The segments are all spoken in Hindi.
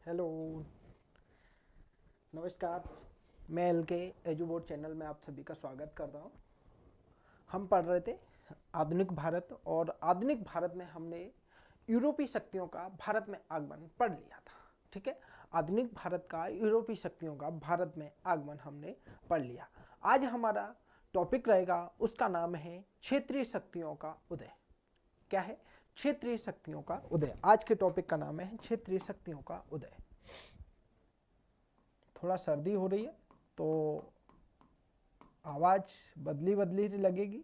हेलो, नमस्कार। मैं एल के एजुबोर्ड चैनल में आप सभी का स्वागत करता हूँ। हम पढ़ रहे थे आधुनिक भारत, और आधुनिक भारत में हमने यूरोपीय शक्तियों का भारत में आगमन पढ़ लिया था। ठीक है, आधुनिक भारत का यूरोपीय शक्तियों का भारत में आगमन हमने पढ़ लिया। आज हमारा टॉपिक रहेगा, उसका नाम है क्षेत्रीय शक्तियों का उदय। क्या है? क्षेत्रीय शक्तियों का उदय। आज के टॉपिक का नाम है क्षेत्रीय शक्तियों का उदय। थोड़ा सर्दी हो रही है तो आवाज बदली बदली सी लगेगी।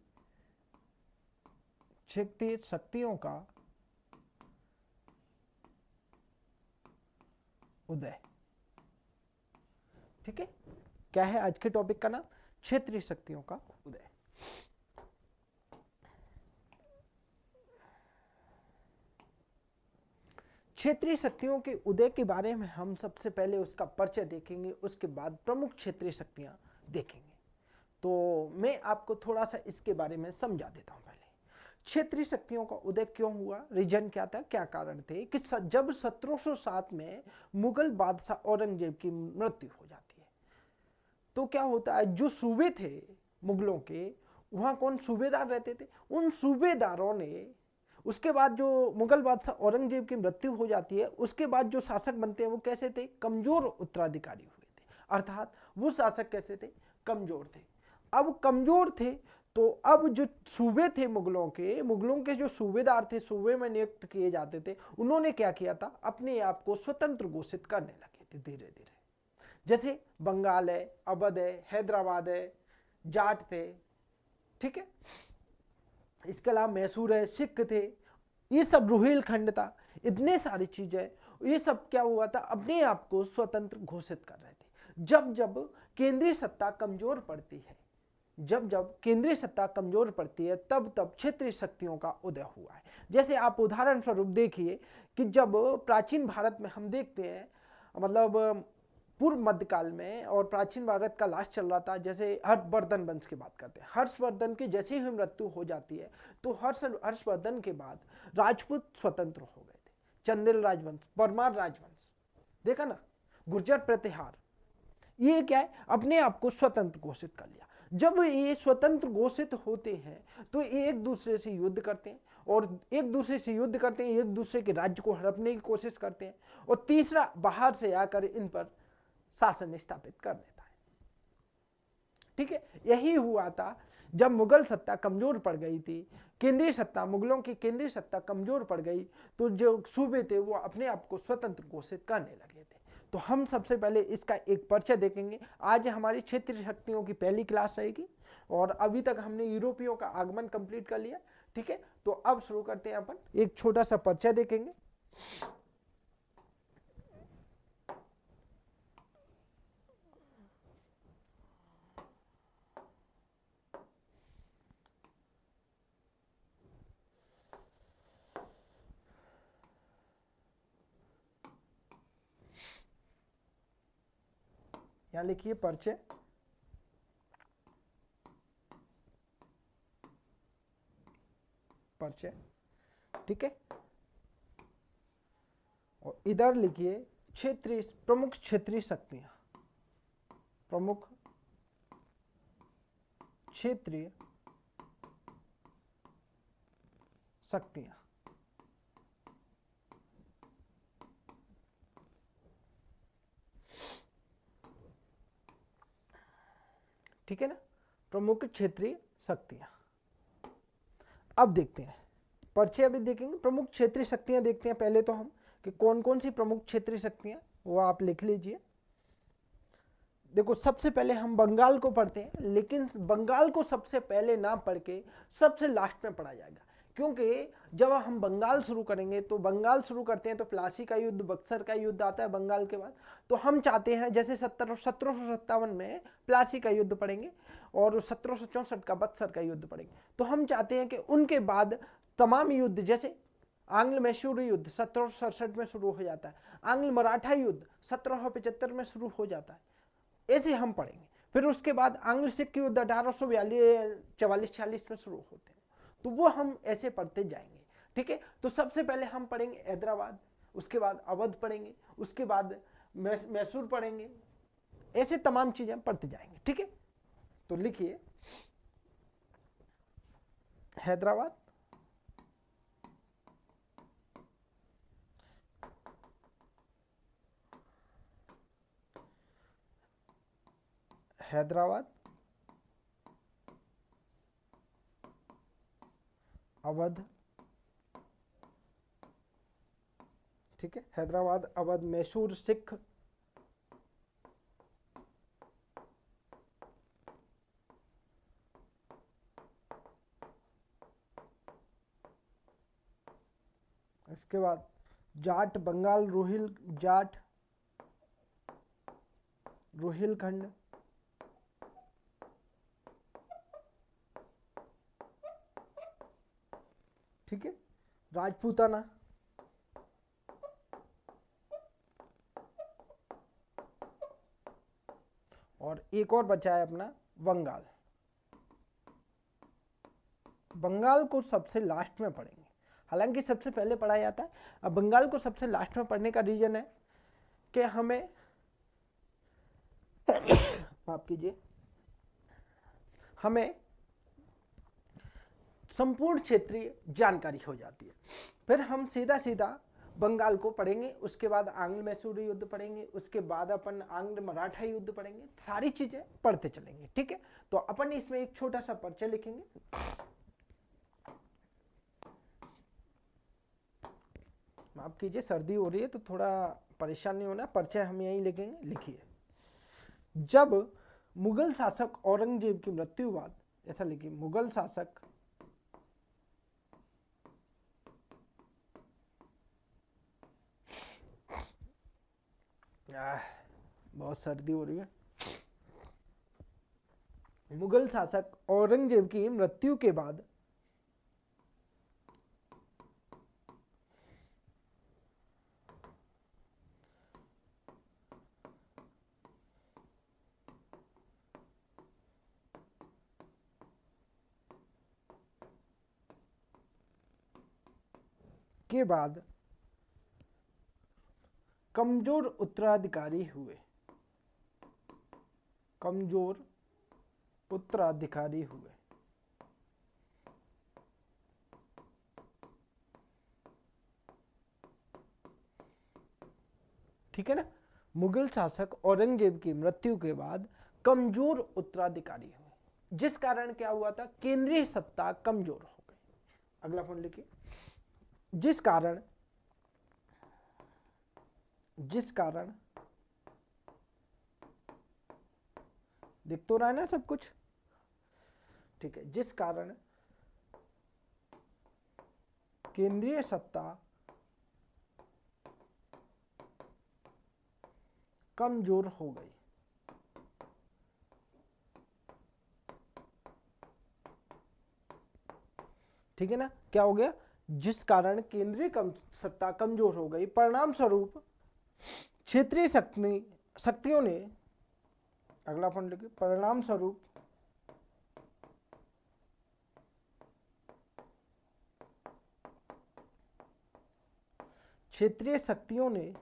क्षेत्रीय शक्तियों का उदय। ठीक है, क्या है आज के टॉपिक का नाम? क्षेत्रीय शक्तियों का उदय। क्षेत्रीय शक्तियों के उदय के बारे में हम सबसे पहले उसका परिचय देखेंगे, उसके बाद प्रमुख क्षेत्रीय शक्तियां देखेंगे। तो मैं आपको थोड़ा सा इसके बारे में समझा देता हूं। पहले क्षेत्रीय शक्तियों का उदय क्यों हुआ, रीजन क्या था, क्या कारण थे कि जब 1707 में मुगल बादशाह औरंगजेब की मृत्यु हो जाती है तो क्या होता है, जो सूबे थे मुगलों के, वहां कौन सूबेदार रहते थे, उन सूबेदारों ने, उसके बाद जो मुगल बादशाह औरंगजेब की मृत्यु हो जाती है उसके बाद जो शासक बनते हैं वो कैसे थे, कमजोर उत्तराधिकारी हुए थे। अर्थात वो शासक कैसे थे, कमजोर थे। अब कमजोर थे तो अब जो सूबे थे मुगलों के जो सूबेदार थे, सूबे में नियुक्त किए जाते थे, उन्होंने क्या किया था, अपने आप को स्वतंत्र घोषित करने लगे थे धीरे धीरे। जैसे बंगाल है, अवध है, हैदराबाद है, जाट थे। ठीक है, इसके अलावा मैसूर है, सिख थे, ये सब रुहेलखंड था, इतने सारी चीजें, ये सब क्या हुआ था, अपने आप को स्वतंत्र घोषित कर रहे थे। जब जब केंद्रीय सत्ता कमजोर पड़ती है, जब जब केंद्रीय सत्ता कमजोर पड़ती है, तब तब क्षेत्रीय शक्तियों का उदय हुआ है। जैसे आप उदाहरण स्वरूप देखिए कि जब प्राचीन भारत में हम देखते हैं, मतलब पूर्व मध्यकाल में और प्राचीन भारत का लास्ट चल रहा था, जैसे हर्षवर्धन वंश की बात करते हैं। हर्षवर्धन की जैसे ही मृत्यु हो जाती है तो हर्षवर्धन के बाद राजपूत स्वतंत्र हो गए थे। चंदेल राजवंश, परमार राजवंश, देखा ना, गुर्जर प्रतिहार, ये क्या है, अपने आप को स्वतंत्र घोषित कर लिया। जब ये स्वतंत्र घोषित होते हैं तो ये एक दूसरे से युद्ध करते हैं, और एक दूसरे से युद्ध करते हैं, एक दूसरे के राज्य को हड़पने की कोशिश करते हैं, और तीसरा बाहर से आकर इन पर शासन स्थापित कर देता है। ठीक है, यही हुआ था जब मुगल सत्ता कमजोर पड़ गई थी, केंद्रीय सत्ता, मुगलों की केंद्रीय सत्ता कमजोर पड़ गई, तो जो सूबे थे वो अपने आप को स्वतंत्र घोषित करने लगे थे। तो हम सबसे पहले इसका एक परिचय देखेंगे। आज हमारी क्षेत्रीय शक्तियों की पहली क्लास रहेगी, और अभी तक हमने यूरोपियों का आगमन कंप्लीट कर लिया। ठीक है, तो अब शुरू करते हैं, अपन एक छोटा सा परिचय देखेंगे। यहां लिखिए परिचय। परिचय, ठीक है, और इधर लिखिए क्षेत्रीय, प्रमुख क्षेत्रीय शक्तियां, प्रमुख क्षेत्रीय शक्तियां। ठीक है ना, प्रमुख क्षेत्रीय शक्तियां। अब देखते हैं परिचय, अभी देखेंगे प्रमुख क्षेत्रीय शक्तियां देखते हैं पहले तो हम कि कौन कौन सी प्रमुख क्षेत्रीय शक्तियां, वो आप लिख लीजिए। देखो, सबसे पहले हम बंगाल को पढ़ते हैं, लेकिन बंगाल को सबसे पहले ना पढ़ के सबसे लास्ट में पढ़ा जाएगा, क्योंकि जब हम बंगाल शुरू करेंगे तो बंगाल शुरू करते हैं तो प्लासी का युद्ध, बक्सर का युद्ध आता है बंगाल के बाद। तो हम चाहते हैं जैसे 1757 में प्लासी का युद्ध पढ़ेंगे और 1764 का बक्सर का युद्ध पढ़ेंगे, तो हम चाहते हैं कि उनके बाद तमाम युद्ध, जैसे आंग्ल मैसूर युद्ध 1767 में शुरू हो जाता है, आंग्ल मराठा युद्ध 1775 में शुरू हो जाता है, ऐसे हम पढ़ेंगे। फिर उसके बाद आंग्ल सिख युद्ध 1844 में शुरू होते हैं, तो वो हम ऐसे पढ़ते जाएंगे। ठीक है, तो सबसे पहले हम पढ़ेंगे हैदराबाद, उसके बाद अवध पढ़ेंगे, उसके बाद मैसूर पढ़ेंगे, ऐसे तमाम चीजें पढ़ते जाएंगे। ठीक है, तो लिखिए हैदराबाद, हैदराबाद, अवध, ठीक है, हैदराबाद, अवध, मैसूर, सिख, इसके बाद जाट, बंगाल, रोहिल, जाट, रोहिलखंड, ठीक है, राजपूताना, और एक और बचा है अपना बंगाल। बंगाल को सबसे लास्ट में पढ़ेंगे, हालांकि सबसे पहले पढ़ा जाता है। अब बंगाल को सबसे लास्ट में पढ़ने का रीजन है कि हमें माफ कीजिए, हमें संपूर्ण क्षेत्रीय जानकारी हो जाती है। फिर हम सीधा सीधा बंगाल को पढ़ेंगे, उसके बाद आंग्ल मैसूरी युद्ध पढ़ेंगे, उसके बाद अपन आंग्ल मराठा युद्ध पढ़ेंगे, सारी चीजें पढ़ते चलेंगे। ठीक है, तो अपन इसमें एक छोटा सा परिचय लिखेंगे। माफ कीजिए, सर्दी हो रही है तो थोड़ा परेशान नहीं होना, परिचय हम यही लिखेंगे। लिखिए, जब मुगल शासक औरंगजेब की मृत्यु बाद, ऐसा लिखिए, मुगल शासक बहुत सर्दी हो रही है। मुगल शासक औरंगजेब की मृत्यु के बाद कमजोर उत्तराधिकारी हुए, कमजोर उत्तराधिकारी हुए। ठीक है ना, मुगल शासक औरंगजेब की मृत्यु के बाद कमजोर उत्तराधिकारी हुए, जिस कारण क्या हुआ था, केंद्रीय सत्ता कमजोर हो गई। अगला पॉइंट लिखिए, जिस कारण दिख तो रहा है ना सब कुछ, ठीक है, जिस कारण केंद्रीय सत्ता कमजोर हो गई। ठीक है ना, क्या हो गया, जिस कारण केंद्रीय सत्ता कमजोर हो गई, परिणाम स्वरूप क्षेत्रीय शक्तियों ने, अगला पॉइंट लिखिए, परिणाम स्वरूप क्षेत्रीय शक्तियों ने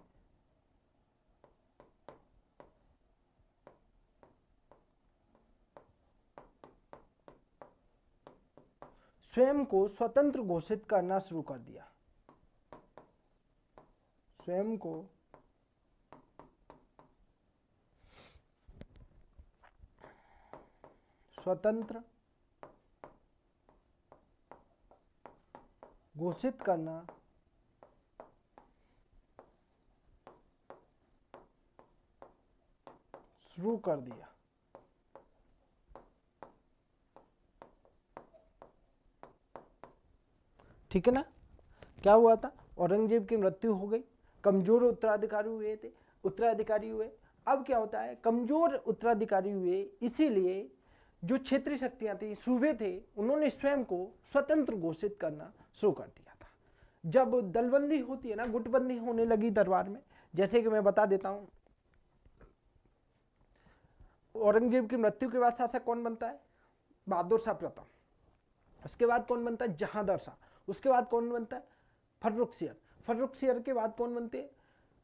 स्वयं को स्वतंत्र घोषित करना शुरू कर दिया, स्वयं को स्वतंत्र घोषित करना शुरू कर दिया। ठीक है ना, क्या हुआ था, औरंगजेब की मृत्यु हो गई, कमजोर उत्तराधिकारी हुए। अब क्या होता है, कमजोर उत्तराधिकारी हुए, इसीलिए जो क्षेत्रीय शक्तियां थी, सूबे थे, उन्होंने स्वयं को स्वतंत्र घोषित करना शुरू कर दिया था। जब दलबंदी होती है ना, गुटबंदी होने लगी दरबार में, जैसे कि मैं बता देता हूं, औरंगजेब की मृत्यु के बाद शासक कौन बनता है, बहादुर शाह प्रथम। उसके बाद कौन बनता है, जहांदर शाह। उसके बाद कौन बनता है, फर्रुखसियर। फर्रुखसियर के बाद कौन बनते हैं?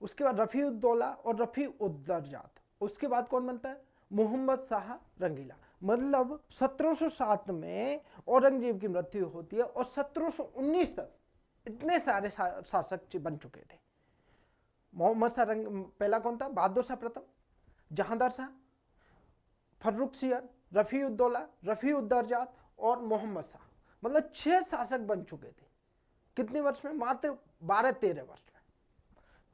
उसके बाद रफ़ी-उद-दौला और रफ़ी-उद-दरजात। उसके बाद कौन बनता है? मोहम्मद शाह रंगीला। मतलब 1707 में औरंगजेब की मृत्यु होती है और 1719 तक इतने सारे शासक बन चुके थे। मोहम्मद शाह पहला कौन था? बहादुर शाह प्रथम, जहांदार शाह, फर्रुखसियर, रफ़ी-उद-दौला, रफ़ी-उद-दरजात और मोहम्मद शाह। मतलब 6 शासक बन चुके थे। कितने वर्ष में? मात्र 12-13 वर्ष में।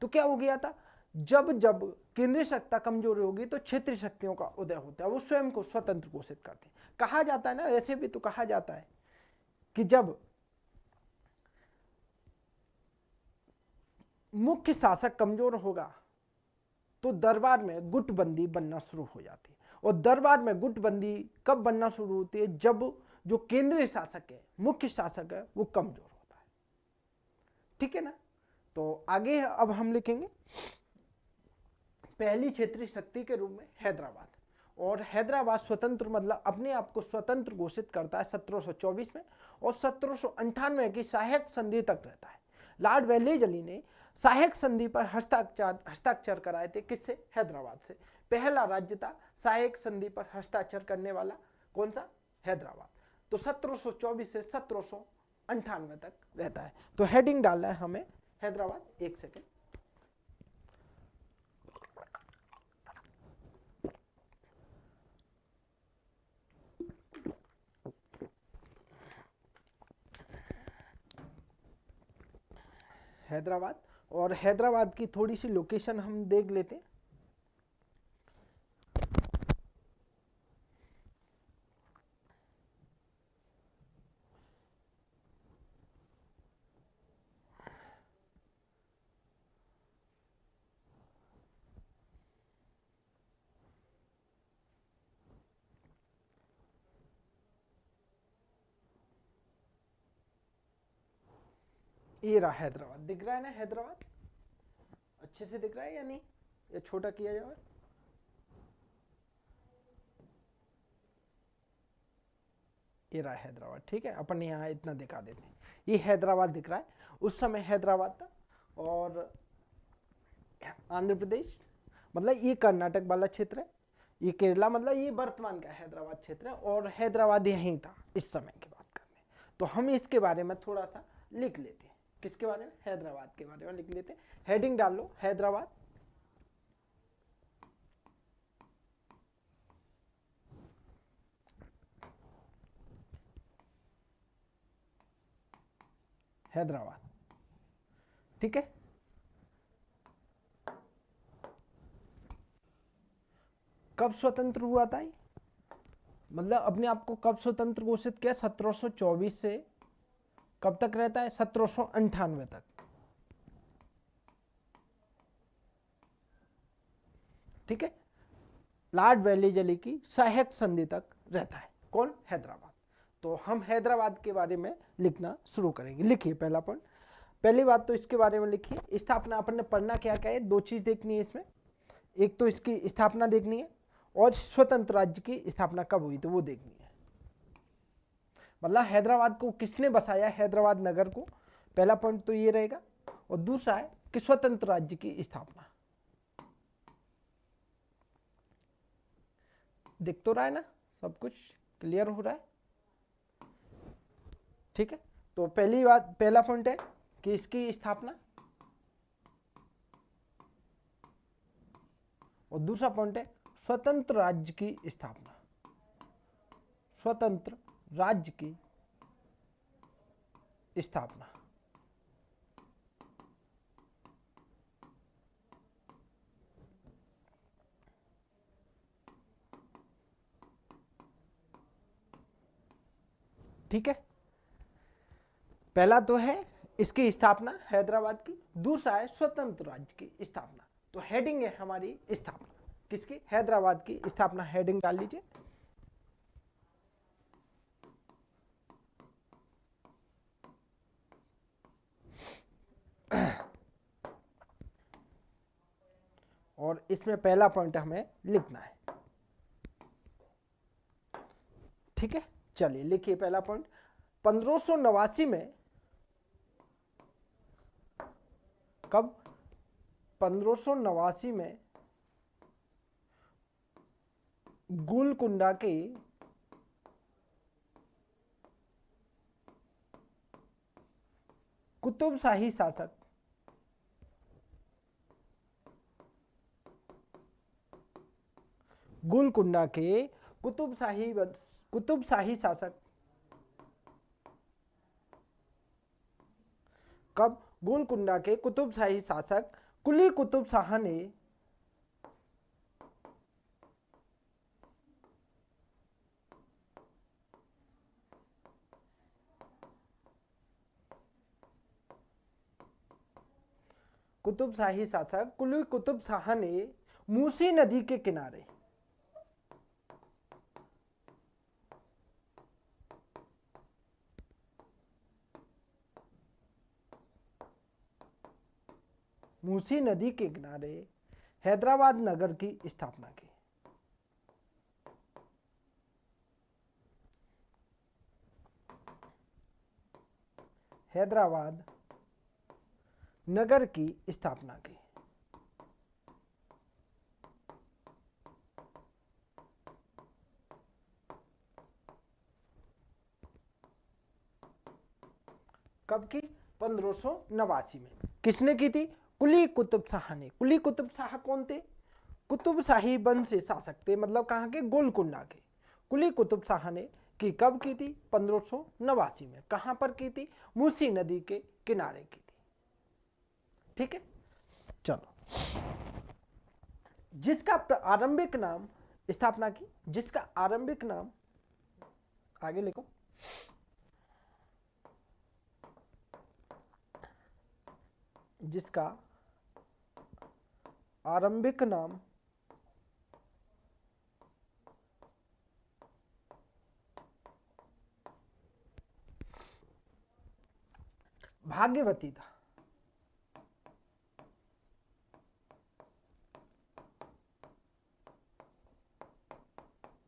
तो क्या हो गया था? जब जब केंद्रीय सत्ता कमजोर होगी तो क्षेत्रीय शक्तियों का उदय होता है, वो स्वयं को स्वतंत्र घोषित करते हैं। कहा जाता है ना, ऐसे भी तो कहा जाता है कि जब मुख्य शासक कमजोर होगा तो दरबार में गुटबंदी बनना शुरू हो जाती है। और दरबार में गुटबंदी कब बनना शुरू होती है? जब जो केंद्रीय शासक है, मुख्य शासक है, वो कमजोर होता है। ठीक है ना? तो आगे अब हम लिखेंगे पहली क्षेत्रीय शक्ति के रूप में हैदराबाद। और हैदराबाद स्वतंत्र मतलब अपने आप को स्वतंत्र घोषित करता है 1724 में और 1798 की सहायक संधि तक रहता है। लॉर्ड वेलेस्ली ने सहायक संधि पर हस्ताक्षर कराए थे। किससे? हैदराबाद से। पहला राज्य था सहायक संधि पर हस्ताक्षर करने वाला। कौन सा? हैदराबाद। तो 1724 से 1798 तक रहता है। तो हेडिंग डालना है हमें हैदराबाद। एक सेकेंड। हैदराबाद, और हैदराबाद की थोड़ी सी लोकेशन हम देख लेते हैं। ये रहा हैदराबाद। दिख रहा है ना हैदराबाद? अच्छे से दिख रहा है या नहीं? या छोटा किया जाए? ये रहा हैदराबाद। ठीक है, अपन यहाँ इतना दिखा देते हैं। ये हैदराबाद दिख रहा है। उस समय हैदराबाद था। और आंध्र प्रदेश मतलब ये कर्नाटक वाला क्षेत्र है। ये केरला मतलब ये वर्तमान का हैदराबाद क्षेत्र है। और हैदराबाद यहीं था इस समय की बात करते हैं। तो हम इसके बारे में थोड़ा सा लिख लेते हैं। किसके बारे में? हैदराबाद के बारे में लिख लेते हैं। हेडिंग डाल लो हैदराबाद। हैदराबाद। ठीक है। कब स्वतंत्र हुआ था? मतलब अपने आप को कब स्वतंत्र घोषित किया? 1724 से कब तक रहता है? 1798 तक। ठीक है। लॉर्ड वेलेस्ली की सहायक संधि तक रहता है। कौन? हैदराबाद। तो हम हैदराबाद के बारे में लिखना शुरू करेंगे। लिखिए पहला पॉइंट। पहली बात तो इसके बारे में लिखिए। स्थापना अपन ने पढ़ना क्या क्या है? 2 चीज देखनी है इसमें। एक तो इसकी स्थापना देखनी है और स्वतंत्र राज्य की स्थापना कब हुई तो वो देखनी है। मतलब हैदराबाद को किसने बसाया? हैदराबाद नगर को। पहला पॉइंट तो ये रहेगा। और दूसरा है कि स्वतंत्र राज्य की स्थापना। दिख तो रहा है ना? सब कुछ क्लियर हो रहा है? ठीक है। तो पहली बात, पहला पॉइंट है कि इसकी स्थापना, और दूसरा पॉइंट है स्वतंत्र राज्य की स्थापना। स्वतंत्र राज्य की स्थापना। ठीक है। पहला तो है इसकी स्थापना हैदराबाद की, दूसरा है स्वतंत्र राज्य की स्थापना। तो हेडिंग है हमारी स्थापना किसकी? हैदराबाद की स्थापना। हेडिंग डाल लीजिए। और इसमें पहला पॉइंट हमें लिखना है। ठीक है, चलिए लिखिए पहला पॉइंट। 1589 में कब? 1589 में गोलकुंडा के कुतुबशाही शासक गोलकुंडा के कुतुबशाही शासक कब? गोलकुंडा के कुतुबशाही शासक कुली कुतुब शाह ने कुतुबशाही शासक कुली कुतुब शाह ने मूसी नदी के किनारे मूसी नदी के किनारे हैदराबाद नगर की स्थापना की। हैदराबाद नगर की स्थापना की। कब की? 1589 में। किसने की थी? कुली कुतुब शाह ने। कुली कुतुब शाह कौन थे? कुतुबशाही वंश से शासक थे, मतलब कहाँ के? गोलकुंडा के। कुली कुतुब शाह ने की कब की थी? 1589 में। कहाँ पर की थी? मूसी नदी के किनारे की थी। ठीक है, चलो। जिसका आरंभिक नाम स्थापना की, जिसका आरंभिक नाम, आगे लिखो, जिसका आरंभिक नाम भाग्यवती था।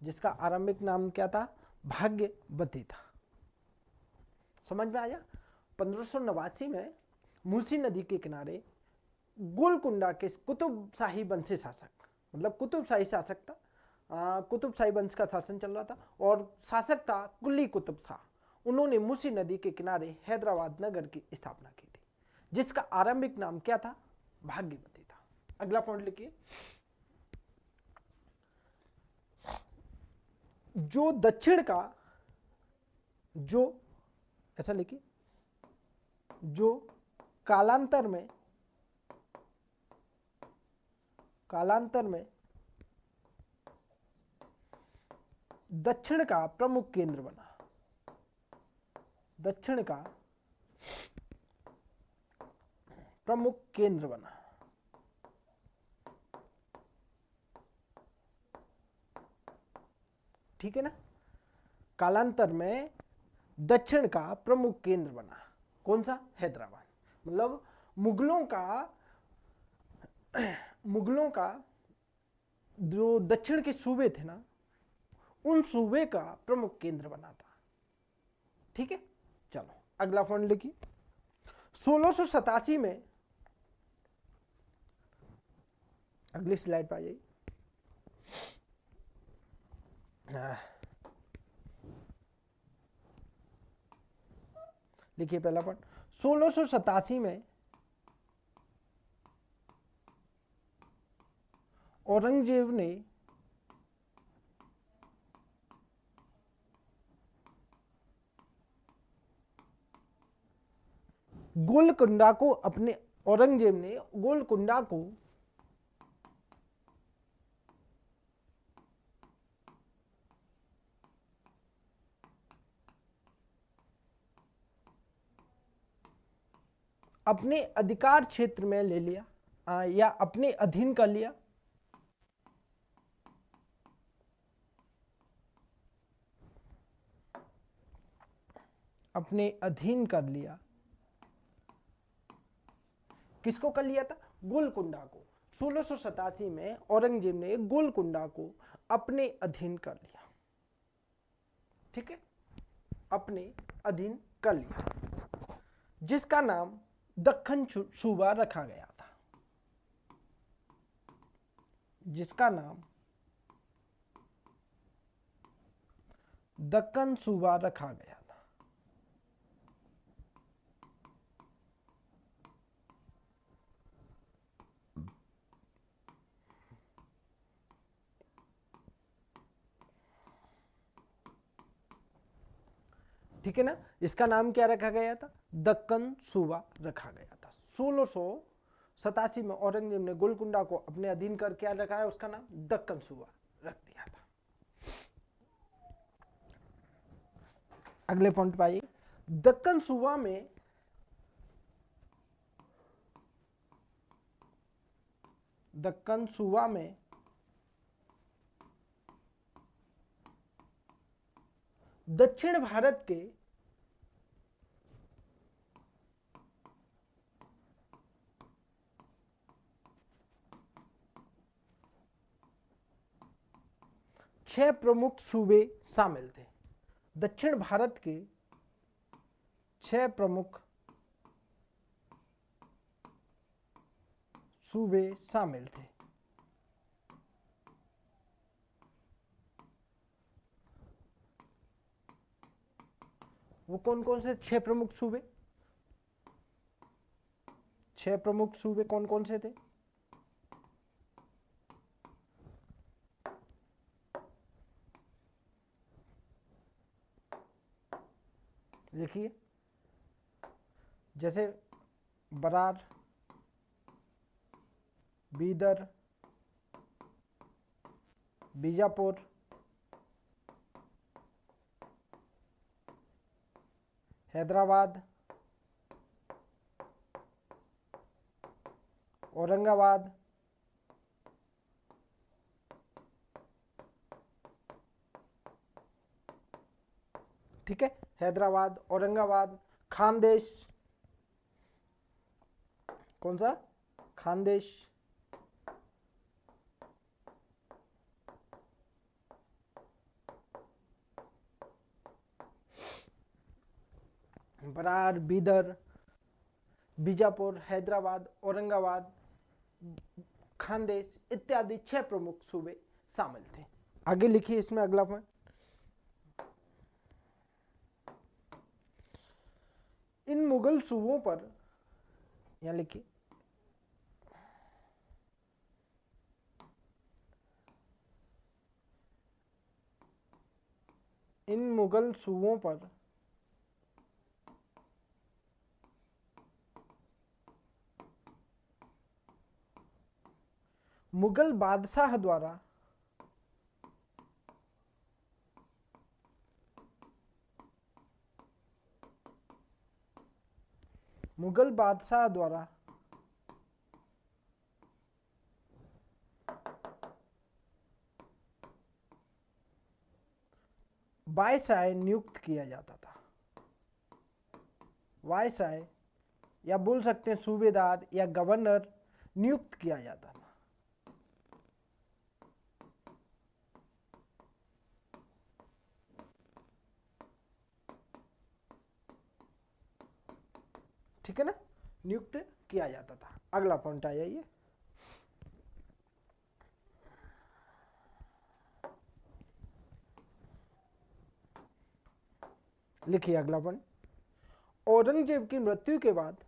जिसका आरंभिक नाम क्या था? भाग्यवती था। समझ में आया? 1589 में मूसी नदी के किनारे गोलकुंडा के कुतुबशाही वंश से शासक, मतलब कुतुबशाही शासक था, कुतुबशाही वंश का शासन चल रहा था और शासक था कुली कुतुब शाह। उन्होंने मूसी नदी के किनारे हैदराबाद नगर की स्थापना की थी, जिसका आरंभिक नाम क्या था? भाग्यवती था। अगला पॉइंट लिखिए, जो दक्षिण का, जो, ऐसा लिखिए, जो कालांतर में दक्षिण का प्रमुख केंद्र बना। दक्षिण का प्रमुख केंद्र बना। ठीक है ना? कालांतर में दक्षिण का प्रमुख केंद्र बना। कौन सा? हैदराबाद। मतलब मुगलों का जो दक्षिण के सूबे थे ना, उन सूबे का प्रमुख केंद्र बना था। ठीक है, चलो अगला पॉइंट लिखिए। 1687 में, अगली स्लाइड पर आ जाइए। लिखिए पहला पॉइंट, 1687 में औरंगजेब ने गोलकुंडा को अपने, औरंगजेब ने गोलकुंडा को अपने अधिकार क्षेत्र में ले लिया, या अपने अधीन कर लिया। अपने अधीन कर लिया। किसको कर लिया था? गोलकुंडा को। 1687 में औरंगजेब ने गोलकुंडा को अपने अधीन कर लिया। ठीक है, अपने अधीन कर लिया, जिसका नाम दक्कन सूबा रखा गया था, जिसका नाम दक्कन सूबा रखा गया था। ठीक है ना, इसका नाम क्या रखा गया था? दक्कन सूबा रखा गया था। 1687 में औरंगजेब ने गोलकुंडा को अपने अधीन कर क्या रखा है? उसका नाम दक्कन सूबा रख दिया था। अगले पॉइंट पे आइए। दक्कन सूबा में दक्कन सूबा में दक्षिण भारत के छह प्रमुख सूबे शामिल थे। दक्षिण भारत के छह प्रमुख सूबे शामिल थे। वो कौन कौन से छह प्रमुख सूबे? छह प्रमुख सूबे कौन कौन से थे? देखिए, जैसे बरार, बीदर, बीजापुर, हैदराबाद, औरंगाबाद, ठीक है, हैदराबाद, औरंगाबाद, खानदेश, कौन सा? खानदेश, बरार, बीदर, बीजापुर, हैदराबाद, औरंगाबाद, खानदेश इत्यादि छह प्रमुख सूबे शामिल थे। आगे लिखिए इसमें अगला पॉइंट। इन मुगल सूबों पर, यहां लिखिए, इन मुगल सूबों पर मुगल बादशाह द्वारा मुगल बादशाह द्वारा वायसराय नियुक्त किया जाता था। वायसराय या बोल सकते हैं सूबेदार या गवर्नर नियुक्त किया जाता था। ठीक है ना, नियुक्त किया जाता था। अगला पॉइंट आ जाइए। लिखिए अगला पॉइंट। औरंगजेब की मृत्यु के बाद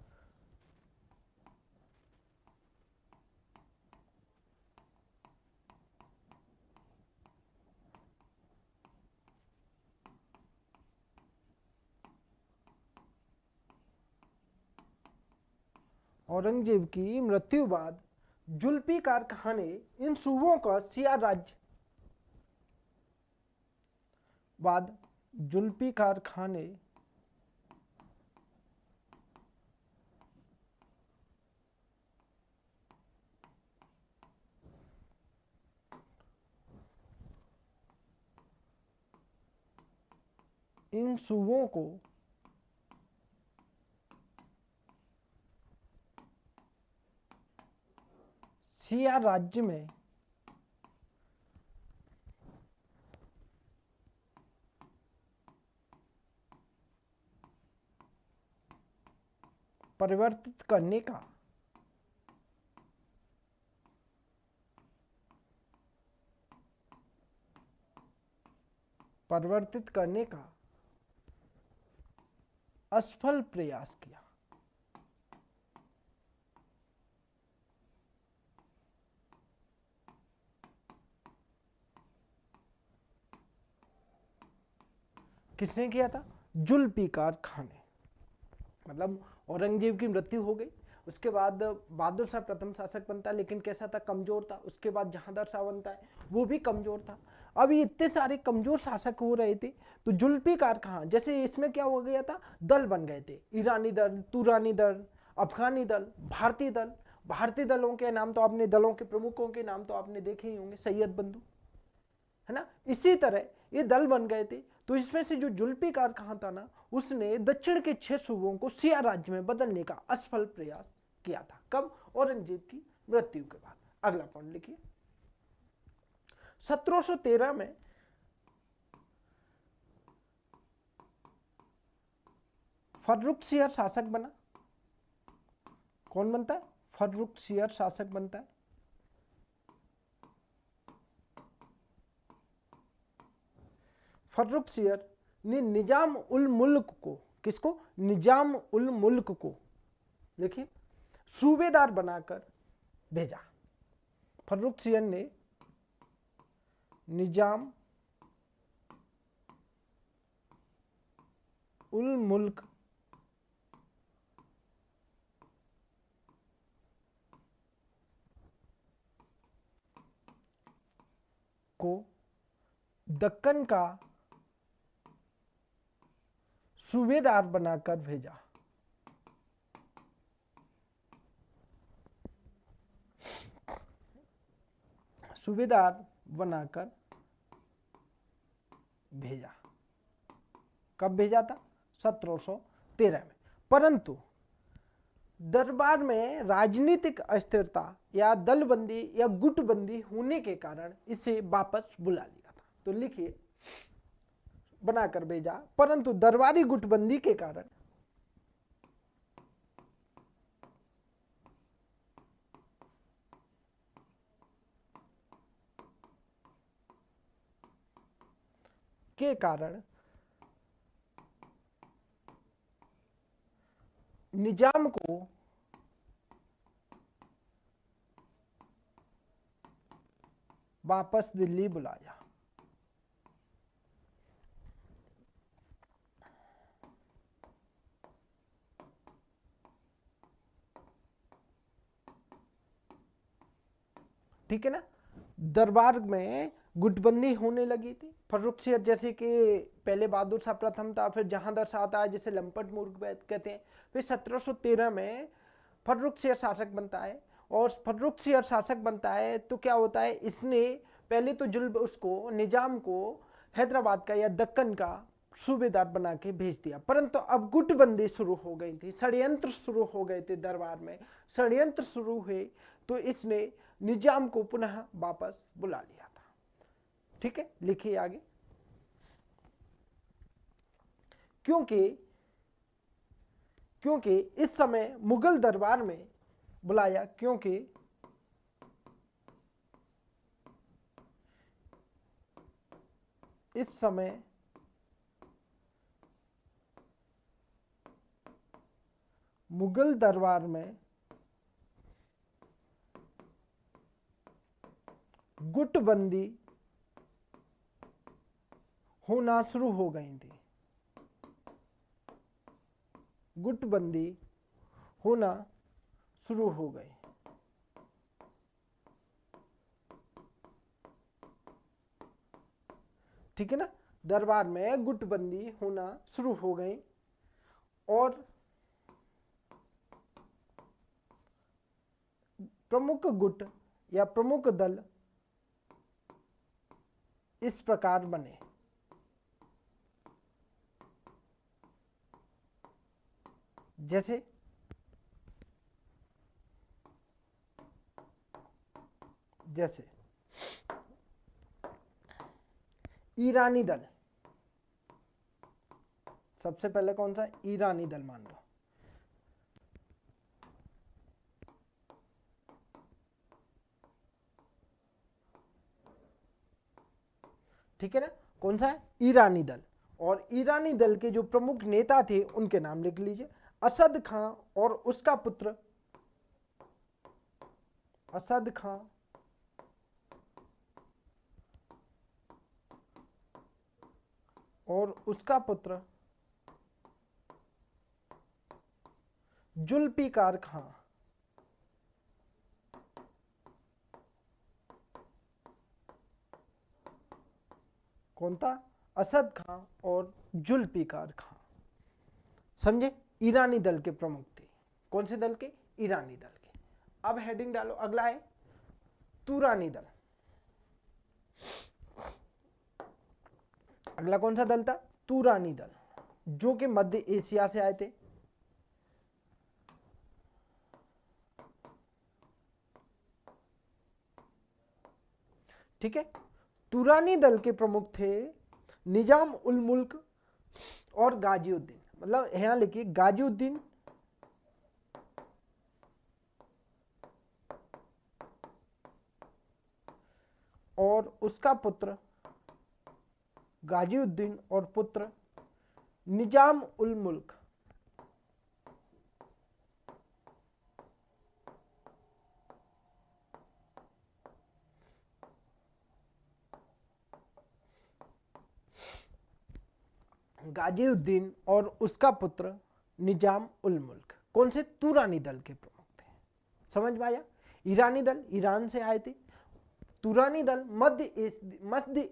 औरंगजेब की मृत्यु बाद जुल्फिकार खान ने इन सूबों का सिया राज्य बाद जुल्फिकार खान ने इन सूबों को सिया राज्य में परिवर्तित करने का असफल प्रयास किया। किसने किया था? जुल्फिकार खान ने। मतलब औरंगजेब की मृत्यु हो गई, उसके बाद बहादुर शाह प्रथम शासक बनता है, लेकिन कैसा था? कमजोर था। उसके बाद जहांगीर शाह बनता है, वो भी कमजोर था। अब इतने सारे कमजोर शासक हो रहे थे, तो जुल्फिकार खान जैसे इसमें क्या हो गया था? दल बन गए थे, ईरानी दल, तुरानी दल, अफगानी दल, भारतीय दल। भारतीय दलों के नाम तो आपने, दलों के प्रमुखों के नाम तो आपने देखे ही होंगे, सैयद बंधु, है ना। इसी तरह ये दल बन गए थे। तो इसमें से जो जुल्फिकार खान था ना, उसने दक्षिण के 6 सूबों को सिया राज्य में बदलने का असफल प्रयास किया था। कब? औरंगजेब की मृत्यु के बाद। अगला पॉइंट लिखिए। 1713 में फर्रुखसियर शासक बना। कौन बनता है? फर्रुखसियर शासक बनता है। फर्रुखसियर ने निजाम उल मुल्क को, किसको? निजाम उल मुल्क को, देखिए, सूबेदार बनाकर भेजा। फर्रुखसियर ने निजाम उल मुल्क को दक्कन का सूबेदार बनाकर भेजा। सूबेदार बनाकर भेजा। कब भेजा था? 1713 में। परंतु दरबार में राजनीतिक अस्थिरता या दलबंदी या गुटबंदी होने के कारण इसे वापस बुला लिया था। तो लिखिए, बनाकर भेजा, परंतु दरबारी गुटबंदी के कारण निजाम को वापस दिल्ली बुलाया। ठीक है ना। दरबार में गुटबंदी होने लगी थी। फर्रुखसियर जैसे कि पहले बहादुर शाह प्रथम था, फिर जहांगीर शाह था, जिसे लंपट मुल्क कहते हैं। फिर 1713 में फर्रुखसियर शासक बनता है, और फर्रुखसियर शासक बनता है तो क्या होता है? इसने पहले तो जुल्म उसको, निजाम को हैदराबाद का या दक्कन का सूबेदार बना के भेज दिया। परंतु अब गुटबंदी शुरू हो गई थी, षड्यंत्र शुरू हो गए थे दरबार में। षड्यंत्र शुरू हुए तो इसने निजाम को पुनः वापस बुला लिया था। ठीक है, लिखिए आगे। क्योंकि इस समय मुगल दरबार में बुलाया, क्योंकि इस समय मुगल दरबार में गुटबंदी होना शुरू हो गई थी। गुटबंदी होना शुरू हो गई। ठीक है ना। दरबार में गुटबंदी होना शुरू हो गई और प्रमुख गुट या प्रमुख दल इस प्रकार बने। जैसे ईरानी दल। सबसे पहले कौन सा? ईरानी दल मान लो। ठीक है ना, कौन सा है, ईरानी दल। और ईरानी दल के जो प्रमुख नेता थे उनके नाम लिख लीजिए, असद खां और उसका पुत्र असद खां और उसका पुत्र जुल्फिकार खां। कौन था, असद खां और जुल्फिकार खां। समझे, ईरानी दल के प्रमुख थे। कौन से दल के, ईरानी दल के। अब हेडिंग डालो, अगला है तुरानी दल। अगला कौन सा दल था, तुरानी दल, जो कि मध्य एशिया से आए थे। ठीक है, तुरानी दल के प्रमुख थे निजाम उल मुल्क और गाजीउद्दीन। मतलब यहां लिखिए गाजीउद्दीन और उसका पुत्र गाजीउद्दीन और पुत्र निजाम उल मुल्क। गाजीउद्दीन और उसका पुत्र निजाम उल मुल्क कौन से, तुरानी दल के प्रमुख थे। समझ में आया, ईरानी दल ईरान से आए थे, तुरानी दल मध्य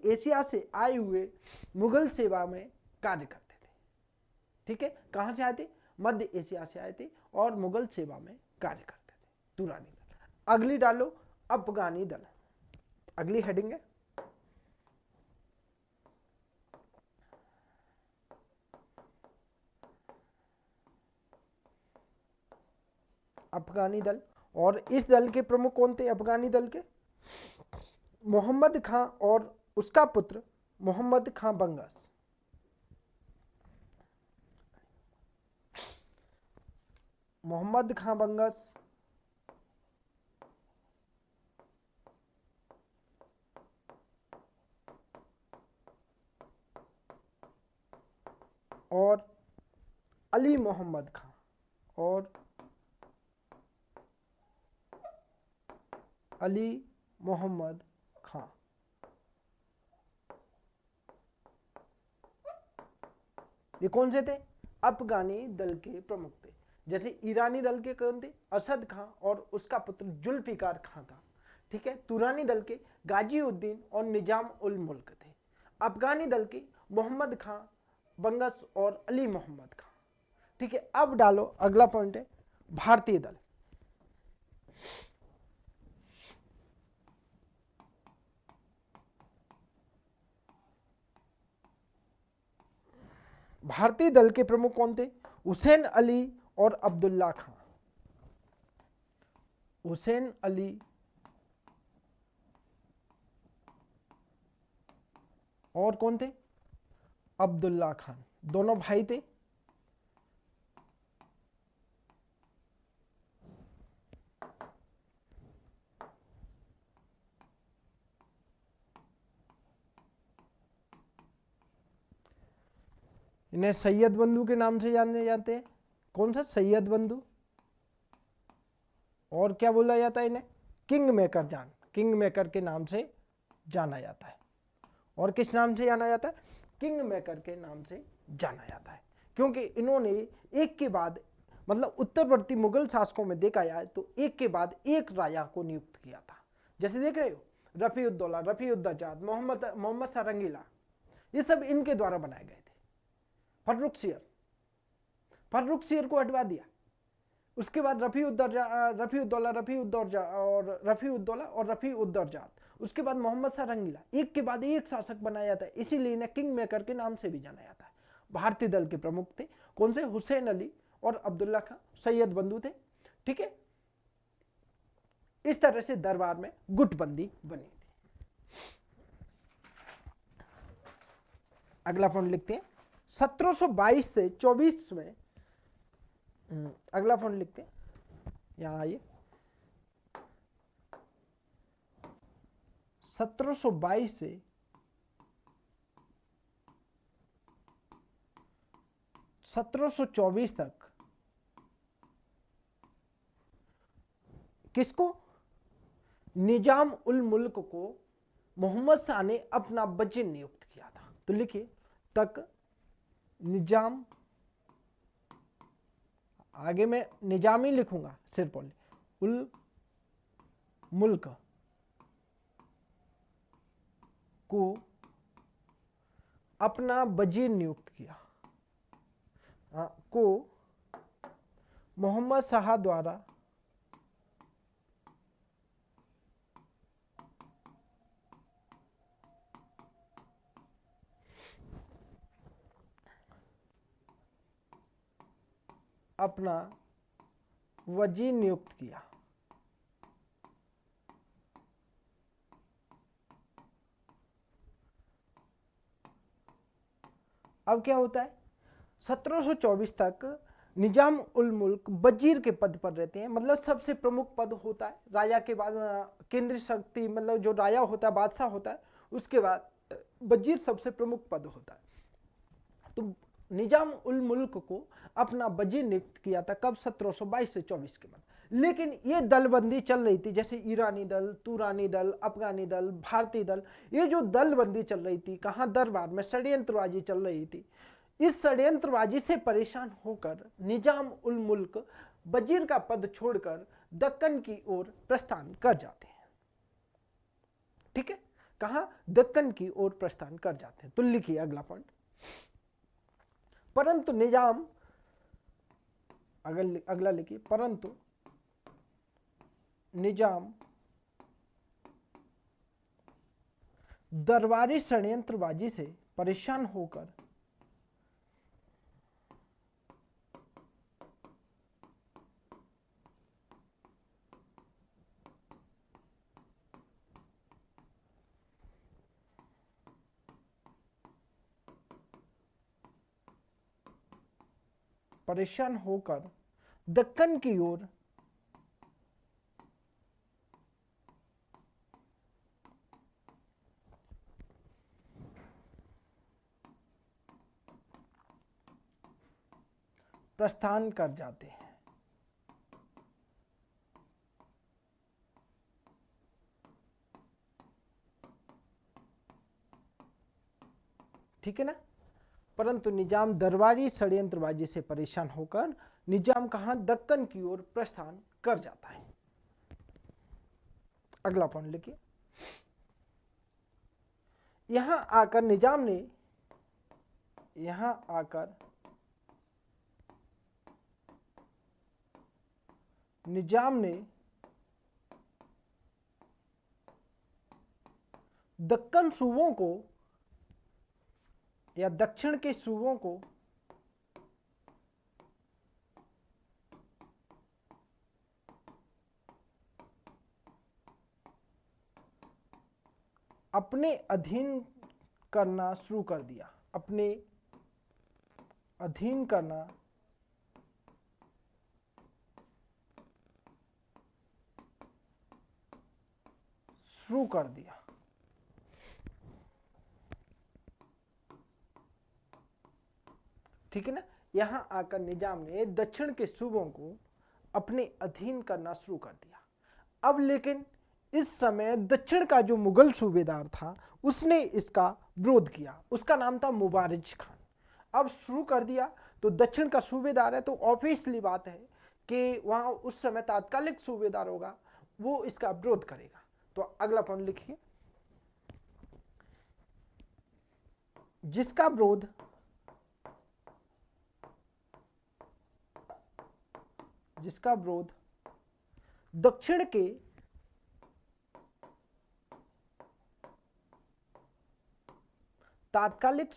एशिया से आए हुए मुगल सेवा में कार्य करते थे। ठीक है, कहां से आए थे, मध्य एशिया से आए थे और मुगल सेवा में कार्य करते थे, तुरानी दल। अगली डालो, अफगानी दल। अगली हेडिंग है अफगानी दल। और इस दल के प्रमुख कौन थे, अफगानी दल के, मोहम्मद खां और उसका पुत्र मोहम्मद खां बंगस। मोहम्मद खां बंगस और अली मोहम्मद खां और अली मोहम्मद खां। ये कौन से थे, अफगानी दल के प्रमुख थे। जैसे ईरानी दल के कौन थे, असद खां और उसका पुत्र जुल्फिकार खां था। ठीक है, तुरानी दल के गाजीउद्दीन और निजाम उल मुल्क थे। अफगानी दल के मोहम्मद खां बंगस और अली मोहम्मद खां। ठीक है, अब डालो, अगला पॉइंट है भारतीय दल। भारतीय दल के प्रमुख कौन थे, हुसैन अली और अब्दुल्ला खां। हुसैन अली और कौन थे, अब्दुल्ला खान, दोनों भाई थे। इन्हें सैयद बंधु के नाम से जाने जाते हैं। कौन सा, सैयद बंधु। और क्या बोला जाता है इन्हें, किंग मेकर जान, किंग मेकर के नाम से जाना जाता है। और किस नाम से जाना जाता है, किंग मेकर के नाम से जाना जाता है, क्योंकि इन्होंने एक के बाद, मतलब उत्तरवर्ती मुगल शासकों में देखा जाए तो एक के बाद एक राजा को नियुक्त किया था। जैसे देख रहे हो, रफीउद्दौला, रफीउद्दजाद, मोहम्मद सारंगीला, ये सब इनके द्वारा बनाए गए थे। फर्रुख शेर को हटवा दिया। उसके बाद रफीउद्दौला और रफीउद्दरजात, उसके बाद मोहम्मद सारंगीला, एक के बाद एक शासक बनाया जाता है, इसीलिए इन्हें किंग मेकर के नाम से भी जाना जाता है। भारतीय दल के प्रमुख थे कौन से, हुसैन अली और अब्दुल्ला खां, सैयद बंधु थे। ठीक है, इस तरह से दरबार में गुटबंदी बनी थी। अगला पॉइंट लिखते हैं 1722 से 24 में। अगला पॉइंट लिखते हैं, यहां आइए, 1722 से 1724 तक किसको, निजाम उल मुल्क को मोहम्मद शाह ने अपना वजीर नियुक्त किया था। तो लिखिए तक निजाम, आगे मैं निजाम ही लिखूंगा सिर्फ उल मुल्क को अपना वजीर नियुक्त किया, को मोहम्मद शाह द्वारा अपना वजीर नियुक्त किया। अब क्या होता है, 1724 तक निजाम उल मुल्क वजीर के पद पर रहते हैं, मतलब सबसे प्रमुख पद होता है राजा के बाद, केंद्रीय शक्ति मतलब जो राजा होता है, बादशाह होता है, उसके बाद वजीर सबसे प्रमुख पद होता है। तो निजाम उल मुल्क को अपना वजीर नियुक्त किया था कब, 1722 से 24 के बाद। लेकिन ये दलबंदी चल रही थी, जैसे ईरानी दल, तुरानी दल, अफगानी दल, भारतीय दल, ये जो दलबंदी चल रही थी, कहाँ दरबार में षड्यंत्रबाजी चल रही थी। इस षड्यंत्रबाजी से परेशान होकर निजाम उल मुल्क वजीर का पद छोड़कर दक्कन की ओर प्रस्थान कर जाते हैं। ठीक है, कहाँ, दक्कन की ओर प्रस्थान कर जाते हैं। तो लिखिए अगला पॉइंट, परंतु निजाम, अगला लिखिए, परंतु निजाम दरबारी षड्यंत्रबाजी से परेशान होकर दक्कन की ओर प्रस्थान कर जाते हैं। ठीक है ना, परंतु निजाम दरबारी षड्यंत्रबाजी से परेशान होकर निजाम कहां, दक्कन की ओर प्रस्थान कर जाता है। अगला पॉइंट लिखिए, यहां आकर निजाम ने दक्कन सूबों को या दक्षिण के सूबों को अपने अधीन करना शुरू कर दिया, अपने अधीन करना शुरू कर दिया। ठीक है ना, यहां आकर निजाम ने दक्षिण के सूबों को अपने अधीन करना शुरू कर दिया। अब लेकिन इस समय दक्षिण का जो मुगल सूबेदार था उसने इसका विरोध किया, उसका नाम था मुबारिज खान। अब शुरू कर दिया तो दक्षिण का सूबेदार है, तो ऑब्वियसली बात है कि वहां उस समय तात्कालिक सूबेदार होगा, वो इसका विरोध करेगा। तो अगला पॉइंट लिखिए, जिसका विरोध दक्षिण के तात्कालिक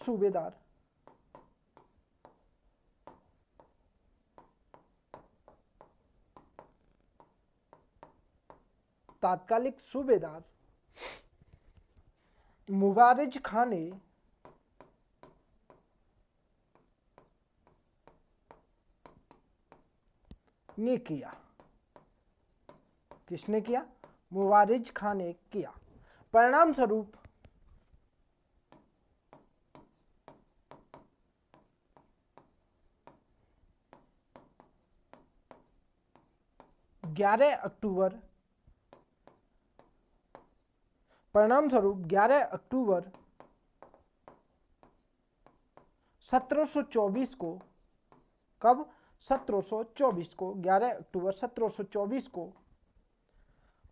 सूबेदार मुबारिज खान ने किया। किसने किया? मुबारिज खान ने किया। परिणाम स्वरूप 11 अक्टूबर, परिणाम स्वरूप 11 अक्टूबर 1724 को, कब? 1724 को, 11 अक्टूबर 1724 को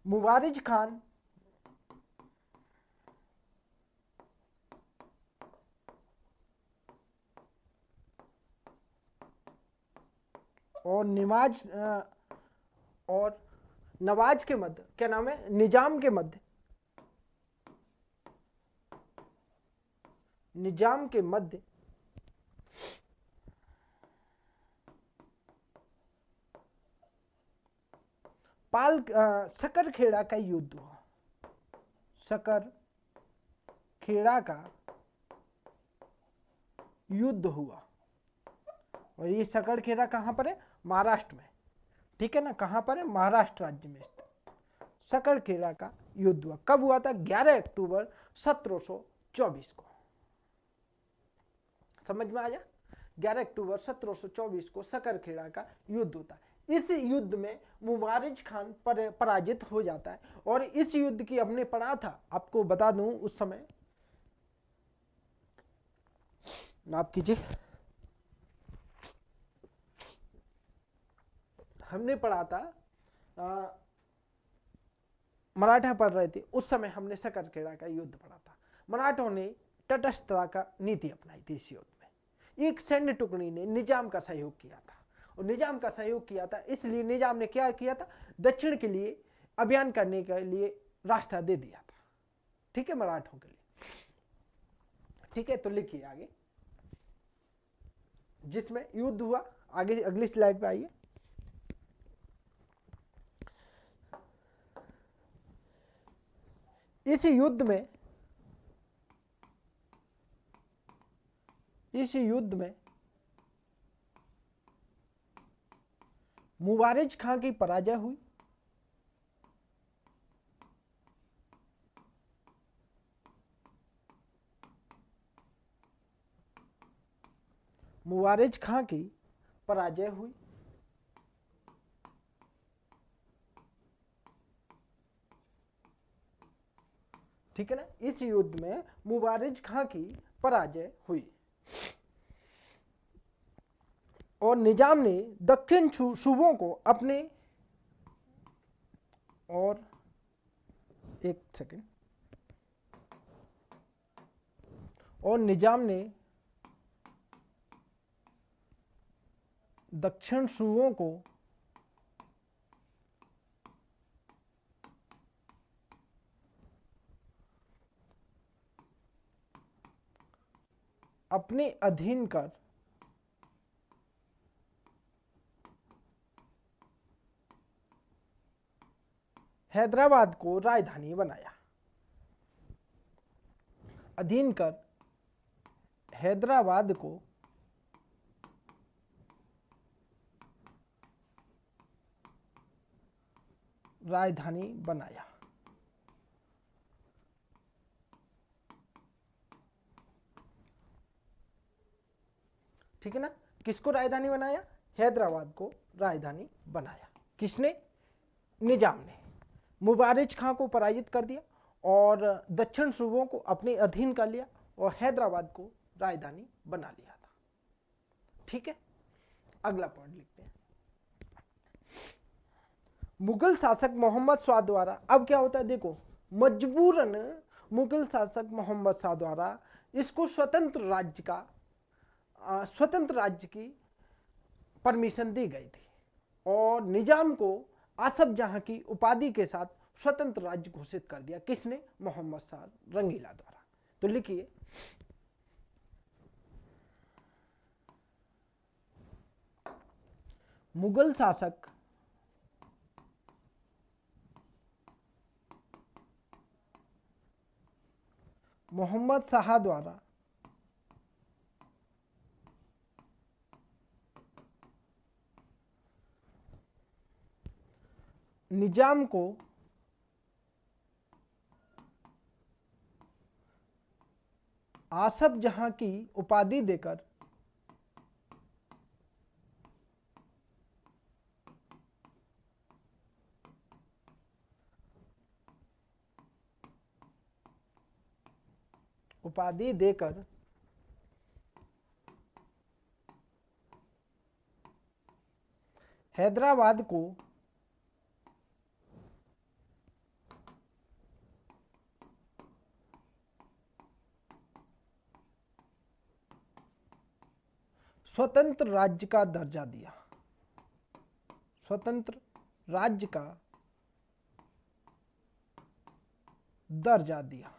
मुबारिज खान और और नवाज के मध्य, क्या नाम है, निजाम के मध्य, निजाम के मध्य सकरखेड़ा का युद्ध हुआ। सकरखेड़ा का युद्ध हुआ। और ये सकरखेड़ा कहां पर है? महाराष्ट्र में, ठीक है ना। कहां पर है? महाराष्ट्र राज्य में स्थित सकरखेड़ा का युद्ध हुआ। कब हुआ था? 11 अक्टूबर 1724 को। समझ में आया? 11 अक्टूबर 1724 को सकरखेड़ा का युद्ध होता है। इस युद्ध में मुबारिज खान पराजित हो जाता है। और इस युद्ध की हमने पढ़ा था, आपको बता दूं, उस समय माफ कीजिए, हमने पढ़ा था, मराठा पढ़ रहे थे उस समय, हमने सकरखेड़ा का युद्ध पढ़ा था। मराठों ने तटस्थता का नीति अपनाई थी इस युद्ध में। एक सैन्य टुकड़ी ने निजाम का सहयोग किया था, और निजाम का सहयोग किया था इसलिए निजाम ने क्या किया था? दक्षिण के लिए अभियान करने के लिए रास्ता दे दिया था, ठीक है, मराठों के लिए। ठीक है, तो लिखिए आगे, जिसमें युद्ध हुआ। आगे अगली स्लाइड पे आइए। इस युद्ध में मुबारिज खां की पराजय हुई। मुबारिज खां की पराजय हुई। ठीक है ना। इस युद्ध में मुबारिज खां की पराजय हुई और निजाम ने दक्षिण सूबों को अपने, और एक सेकंड, और निजाम ने दक्षिण सूबों को अपने अधीन कर हैदराबाद को राजधानी बनाया। अधीन कर हैदराबाद को राजधानी बनाया। ठीक है ना। किसको राजधानी बनाया? हैदराबाद को राजधानी बनाया। किसने? निजाम ने। मुबारिज खां को पराजित कर दिया और दक्षिण सूबों को अपने अधीन कर लिया और हैदराबाद को राजधानी बना लिया था। ठीक है, अगला पॉइंट लिखते हैं। मुगल शासक मोहम्मद शाह द्वारा, अब क्या होता है देखो, मजबूरन मुगल शासक मोहम्मद शाह द्वारा इसको स्वतंत्र राज्य की परमिशन दी गई थी और निजाम को आसफ जहां की उपाधि के साथ स्वतंत्र राज्य घोषित कर दिया। किसने? मोहम्मद शाह रंगीला द्वारा। तो लिखिए, मुगल शासक मोहम्मद शाह द्वारा निजाम को आसफ जहां की उपाधि देकर उपाधि देकर हैदराबाद को स्वतंत्र राज्य का दर्जा दिया, स्वतंत्र राज्य का दर्जा दिया।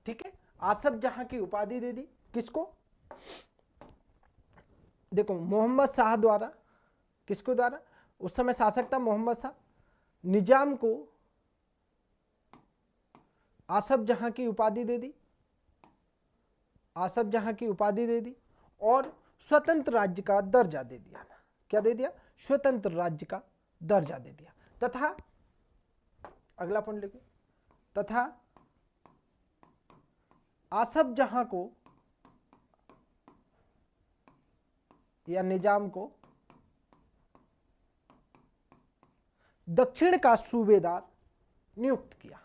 ठीक है, आसफ जहां की उपाधि दे दी किसको? देखो मोहम्मद शाह द्वारा, किसको द्वारा? उस समय शासक था मोहम्मद शाह। निजाम को आसफ जहां की उपाधि दे दी, आसफ जहां की उपाधि दे दी और स्वतंत्र राज्य का दर्जा दे दिया। क्या दे दिया? स्वतंत्र राज्य का दर्जा दे दिया। तथा अगला पॉइंट लिखिए, तथा आसफ जहां को या निजाम को दक्षिण का सूबेदार नियुक्त किया।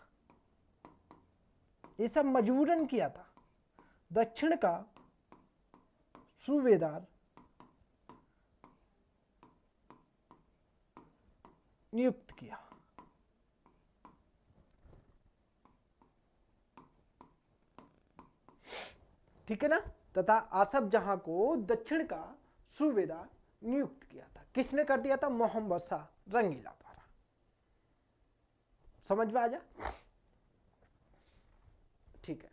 ये सब मजबूरन किया था। दक्षिण का सूबेदार नियुक्त किया। ठीक है ना? तथा आसफ जहां को दक्षिण का सूबेदार नियुक्त किया था। किसने कर दिया था? मोहम्मद शाह रंगीला द्वारा। समझ में आ जा? ठीक है,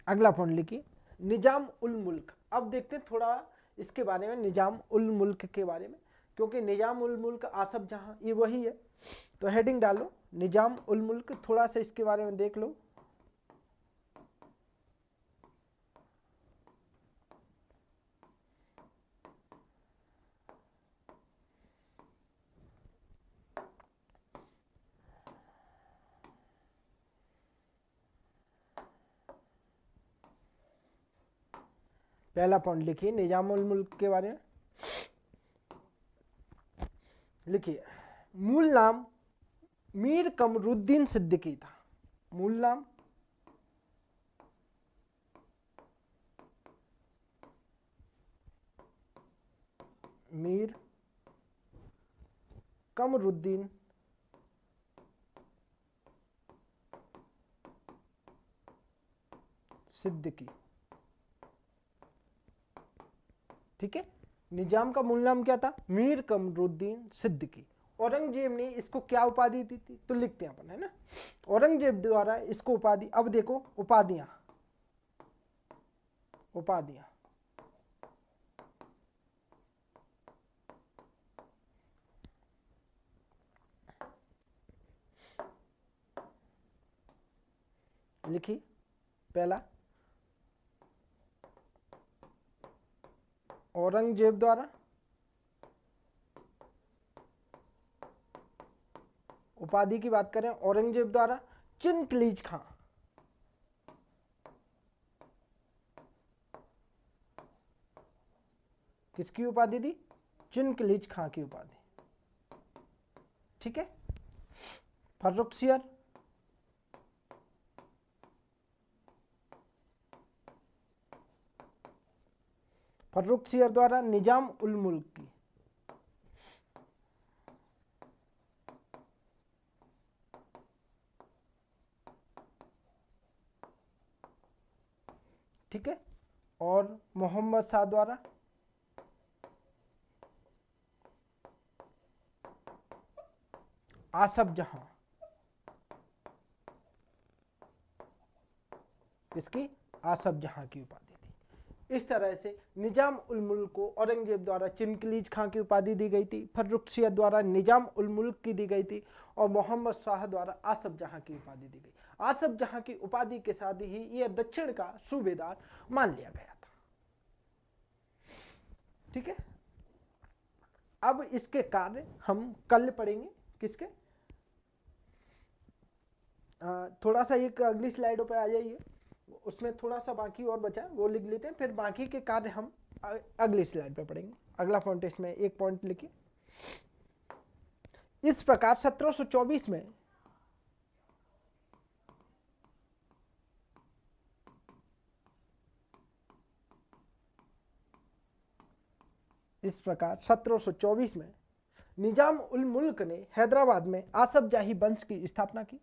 अगला पॉइंट लिखिए, निजाम उल मुल्क। अब देखते हैं थोड़ा इसके बारे में, निजाम उल मुल्क के बारे में, क्योंकि निजाम उल मुल्क आसफ जहां ये वही है। तो हेडिंग डालो निजाम उल मुल्क, थोड़ा सा इसके बारे में देख लो। पहला पॉइंट लिखिए निजाम उल मुल्क के बारे में। लिखिए, मूल नाम मीर कमरुद्दीन सिद्दीकी था। मूल नाम मीर कमरुद्दीन सिद्दीकी। ठीक है, निजाम का मूल नाम क्या था? मीर कमरुद्दीन सिद्दीकी। औरंगजेब ने इसको क्या उपाधि दी थी? तो लिखते हैं अपन, है ना। औरंगजेब द्वारा इसको उपाधि, अब देखो उपाधियां, उपाधियां लिखी। पहला, औरंगजेब द्वारा उपाधि की बात करें, औरंगजेब द्वारा चिनकलीज खां, किसकी उपाधि दी? चिनकलीज खां की उपाधि। ठीक है, फर्रुखसियर, फर्रुखसियर द्वारा निजाम उल मुल्क की। ठीक है, और मोहम्मद शाह द्वारा आसफ जहां, किसकी? आसफ जहां की उपाधि दी। इस तरह से निजाम उल मुल्क को औरंगजेब द्वारा चिनकलीज खां की उपाधि दी गई थी, फर्रुखसियर द्वारा निजाम उल मुल्क की दी गई थी और मोहम्मद शाह द्वारा आसफ जहां की उपाधि दी गई। आसफ जहां की उपाधि के साथ ही यह दक्षिण का सूबेदार मान लिया गया था। ठीक है, अब इसके कार्य हम कल पढ़ेंगे। किसके? थोड़ा सा एक अगली स्लाइडों पर आ जाइए, उसमें थोड़ा सा बाकी और बचा है, वो लिख लेते हैं, फिर बाकी के कार्य हम अगली स्लाइड पे पढ़ेंगे। अगला पॉइंट इसमें एक पॉइंट लिखिए, इस प्रकार 1724 में निजाम उल मुल्क ने हैदराबाद में आसफ जाही वंश की स्थापना की।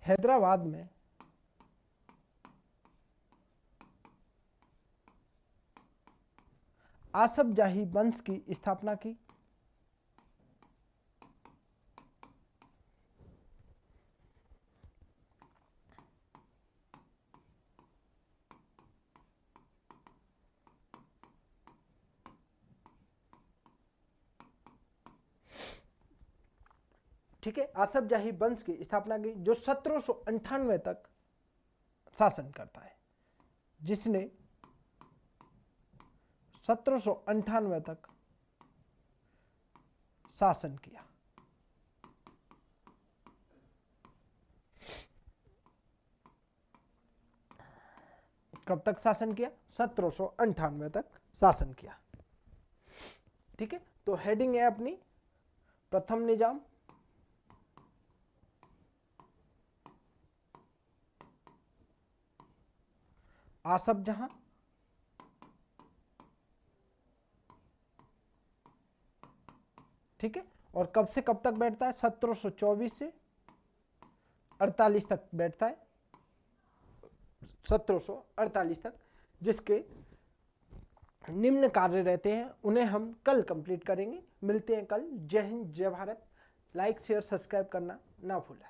हैदराबाद में आसफ जाही वंश की स्थापना की। ठीक है, आसफ जाही वंश की स्थापना की जो 1798 तक शासन करता है, जिसने 1798 तक शासन किया। कब तक शासन किया? 1798 तक शासन किया। ठीक है, तो हेडिंग है अपनी प्रथम निजाम, आसफ जहां, ठीक है, और कब से कब तक बैठता है? 1724 से 48 तक बैठता है, 1748 तक, जिसके निम्न कार्य रहते हैं, उन्हें हम कल कंप्लीट करेंगे। मिलते हैं कल। जय हिंद, जय भारत। लाइक शेयर सब्सक्राइब करना ना भूलें।